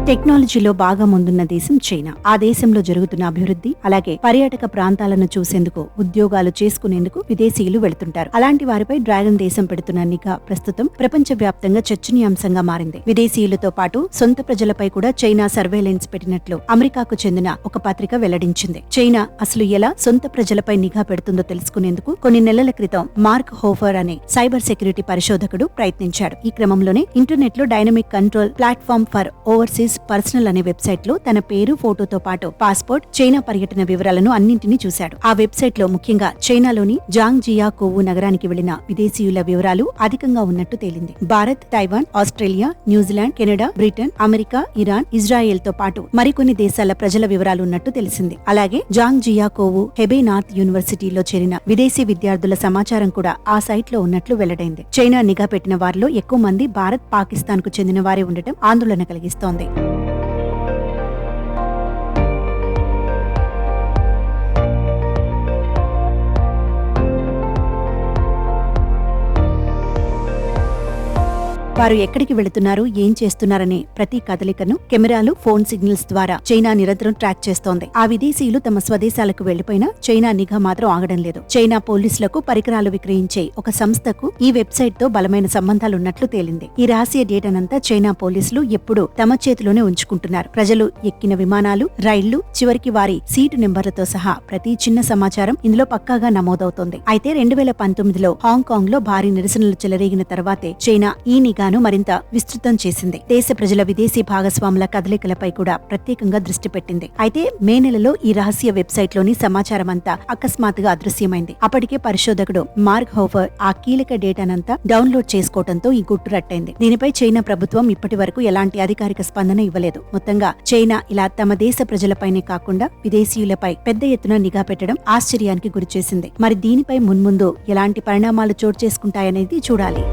టెక్నాలజీలో బాగా ముందున్న దేశం చైనా. ఆ దేశంలో జరుగుతున్న అభివృద్ధి అలాగే పర్యాటక ప్రాంతాలను చూసేందుకు, ఉద్యోగాలు చేసుకునేందుకు విదేశీయులు వెళుతుంటారు. అలాంటి వారిపై డ్రాగన్ దేశం పెడుతున్న నిఘా ప్రస్తుతం ప్రపంచవ్యాప్తంగా చర్చనీయాంశంగా మారింది. విదేశీయులతో పాటు సొంత ప్రజలపై కూడా చైనా సర్వేలెన్స్ పెట్టినట్లు అమెరికాకు చెందిన ఒక పత్రిక వెల్లడించింది. చైనా అసలు ఎలా సొంత ప్రజలపై నిఘా పెడుతుందో తెలుసుకునేందుకు కొన్ని నెలల క్రితం మార్క్ హోఫర్ అనే సైబర్ సెక్యూరిటీ పరిశోధకుడు ప్రయత్నించాడు. ఈ క్రమంలోనే ఇంటర్నెట్ లో dynamic control platform for overseas personal అనే వెబ్సైట్ లో తన పేరు, ఫోటోతో పాటు పాస్పోర్ట్, చైనా పర్యటన వివరాలను అన్నింటినీ చూశాడు. ఆ వెబ్సైట్ లో ముఖ్యంగా చైనాలోని జాంగ్ జియా కోవు నగరానికి వెళ్లిన విదేశీయుల వివరాలు అధికంగా ఉన్నట్టు తేలింది. Bharat, Taiwan, Australia, New Zealand, Canada, Britain, America, Iran, Israel తో పాటు మరికొన్ని దేశాల ప్రజల వివరాలు ఉన్నట్టు తెలిసింది. అలాగే జాంగ్ జియా కోవు హెబే నార్త్ యూనివర్సిటీలో చేరిన విదేశీ విద్యార్థుల సమాచారం కూడా ఆ సైట్ లో ఉన్నట్లు వెల్లడైంది. చైనా నిఘా పెట్టిన వారిలో ఎక్కువ మంది భారత్, పాకిస్తాన్ కు చెందిన వారే ఉండటం ఆందోళన కలిగిస్తోంది. వారు ఎక్కడికి వెళుతున్నారు, ఏం చేస్తున్నారనే ప్రతి కదలికను కెమెరాలు, ఫోన్ సిగ్నల్స్ ద్వారా చైనా నిరంతరం ట్రాక్ చేస్తోంది. ఆ విదేశీయులు తమ స్వదేశాలకు వెళ్లిపోయినా చైనా నిఘా మాత్రం ఆగడం లేదు. చైనా పోలీసులకు పరికరాలు విక్రయించే ఒక సంస్థకు ఈ వెబ్సైట్ తో బలమైన సంబంధాలున్నట్లు తేలింది. ఈ రహస్య డేటానంతా చైనా పోలీసులు ఎప్పుడూ తమ చేతిలోనే ఉంచుకుంటున్నారు. ప్రజలు ఎక్కిన విమానాలు, రైళ్లు, చివరికి వారి సీటు నెంబర్లతో సహా ప్రతి చిన్న సమాచారం ఇందులో పక్కాగా నమోదవుతోంది. అయితే 2019లో హాంకాంగ్ లో భారీ నిరసనలు చెలరేగిన తర్వాతే చైనా ఈ నిఘా మరింత విస్తృతం చేసింది. దేశ ప్రజల విదేశీ భాగస్వాముల కదలికలపై కూడా ప్రత్యేకంగా దృష్టి పెట్టింది. అయితే మే నెలలో ఈ రహస్య వెబ్సైట్ లోని సమాచారం అంతా అకస్మాత్తుగా అదృశ్యమైంది. అప్పటికే పరిశోధకుడు మార్క్ హోఫర్ ఆ కీలక డేటానంతా డౌన్లోడ్ చేసుకోవడంతో ఈ గుట్టు రట్టయింది. దీనిపై చైనా ప్రభుత్వం ఇప్పటి వరకు ఎలాంటి అధికారిక స్పందన ఇవ్వలేదు. మొత్తంగా చైనా ఇలా తమ దేశ ప్రజలపైనే కాకుండా విదేశీయులపై పెద్ద ఎత్తున నిఘా పెట్టడం ఆశ్చర్యానికి గురిచేసింది. మరి దీనిపై మున్ముందు ఎలాంటి పరిణామాలు చోటు చేసుకుంటాయనేది చూడాలి.